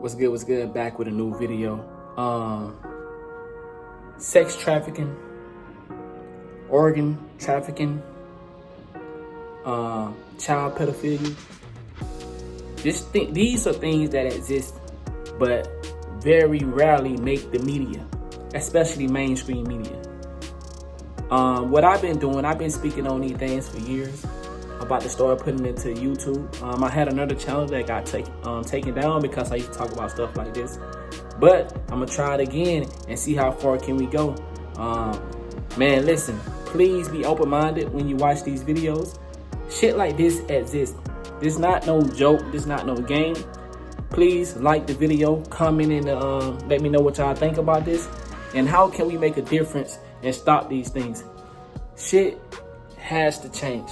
What's good? What's good? Back with a new video. Sex trafficking, organ trafficking, child pedophilia. These are things that exist, but very rarely make the media, especially mainstream media. What I've been doing, I've been speaking on these things for years. I'm about to start putting it to YouTube. I had another channel that got taken down because I used to talk about stuff like this. But I'm gonna try it again and see how far can we go. Man, listen, please be open-minded when you watch these videos. Shit like this exists. This not no joke, this not no game. Please like the video, comment and let me know what y'all think about this. And how can we make a difference and stop these things? Shit has to change.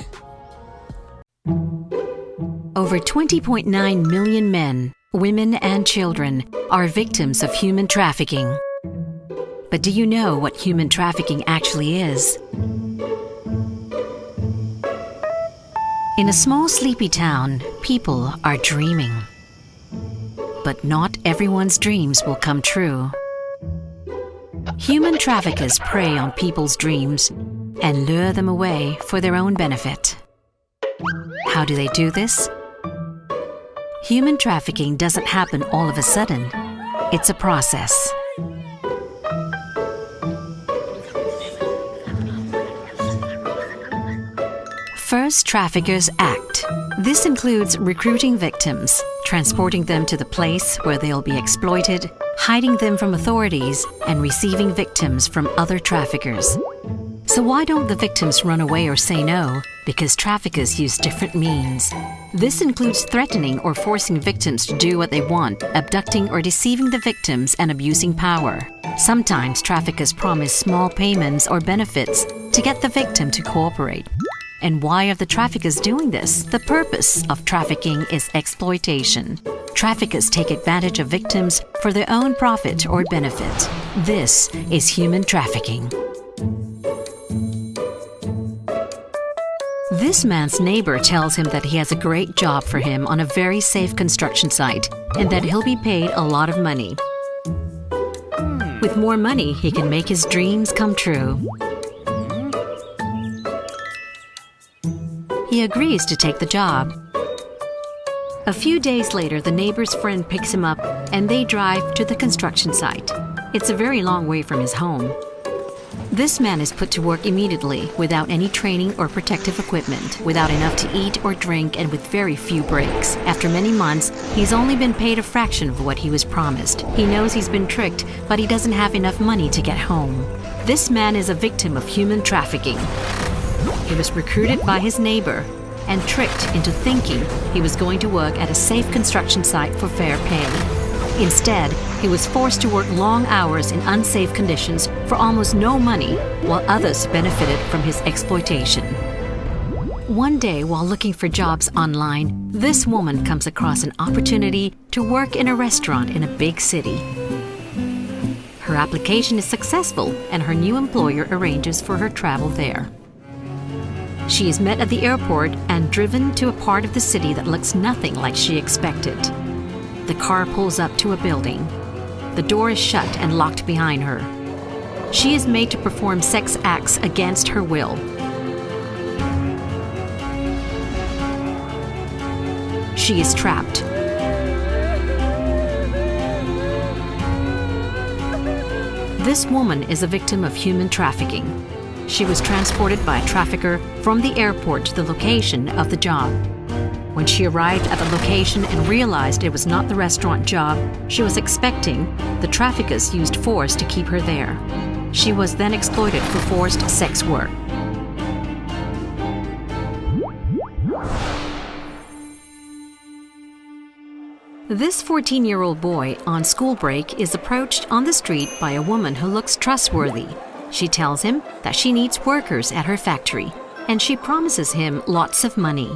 Over 20.9 million men, women, and children are victims of human trafficking. But do you know what human trafficking actually is? In a small sleepy town, people are dreaming. But not everyone's dreams will come true. Human traffickers prey on people's dreams and lure them away for their own benefit. How do they do this? Human trafficking doesn't happen all of a sudden. It's a process. First, traffickers act. This includes recruiting victims, transporting them to the place where they'll be exploited, hiding them from authorities, and receiving victims from other traffickers. So why don't the victims run away or say no? Because traffickers use different means. This includes threatening or forcing victims to do what they want, abducting or deceiving the victims, and abusing power. Sometimes traffickers promise small payments or benefits to get the victim to cooperate. And why are the traffickers doing this? The purpose of trafficking is exploitation. Traffickers take advantage of victims for their own profit or benefit. This is human trafficking. This man's neighbor tells him that he has a great job for him on a very safe construction site and that he'll be paid a lot of money. With more money, he can make his dreams come true. He agrees to take the job. A few days later, the neighbor's friend picks him up and they drive to the construction site. It's a very long way from his home. This man is put to work immediately without any training or protective equipment, without enough to eat or drink, and with very few breaks. After many months, he's only been paid a fraction of what he was promised. He knows he's been tricked, but he doesn't have enough money to get home. This man is a victim of human trafficking. He was recruited by his neighbor and tricked into thinking he was going to work at a safe construction site for fair pay. Instead, he was forced to work long hours in unsafe conditions for almost no money, while others benefited from his exploitation. One day, while looking for jobs online, this woman comes across an opportunity to work in a restaurant in a big city. Her application is successful, and her new employer arranges for her travel there. She is met at the airport and driven to a part of the city that looks nothing like she expected. The car pulls up to a building. The door is shut and locked behind her. She is made to perform sex acts against her will. She is trapped. This woman is a victim of human trafficking. She was transported by a trafficker from the airport to the location of the job. When she arrived at the location and realized it was not the restaurant job she was expecting, the traffickers used force to keep her there. She was then exploited for forced sex work. This 14-year-old boy on school break is approached on the street by a woman who looks trustworthy. She tells him that she needs workers at her factory, and she promises him lots of money.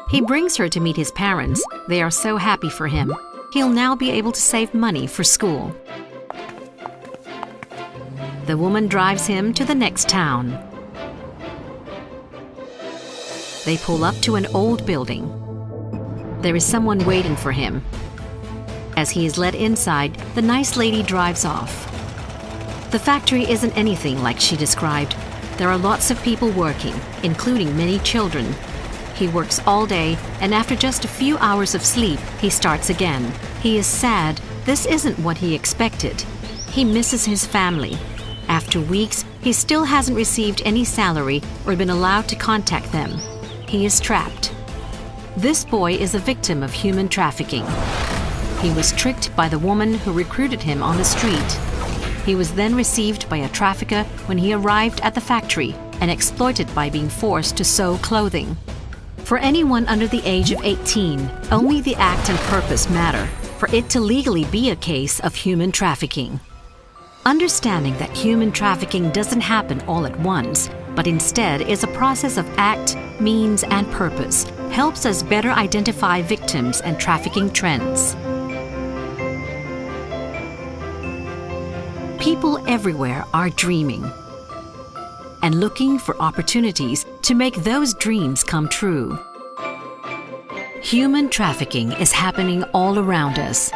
He brings her to meet his parents. They are so happy for him. He'll now be able to save money for school. The woman drives him to the next town. They pull up to an old building. There is someone waiting for him. As he is led inside, the nice lady drives off. The factory isn't anything like she described. There are lots of people working, including many children. He works all day, and after just a few hours of sleep, he starts again. He is sad. This isn't what he expected. He misses his family. After weeks, he still hasn't received any salary or been allowed to contact them. He is trapped. This boy is a victim of human trafficking. He was tricked by the woman who recruited him on the street. He was then received by a trafficker when he arrived at the factory and exploited by being forced to sew clothing. For anyone under the age of 18, only the act and purpose matter for it to legally be a case of human trafficking. Understanding that human trafficking doesn't happen all at once, but instead is a process of act, means, and purpose, helps us better identify victims and trafficking trends. People everywhere are dreaming and looking for opportunities to make those dreams come true. Human trafficking is happening all around us.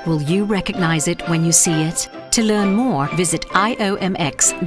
Will you recognize it when you see it? To learn more, visit iomx.org.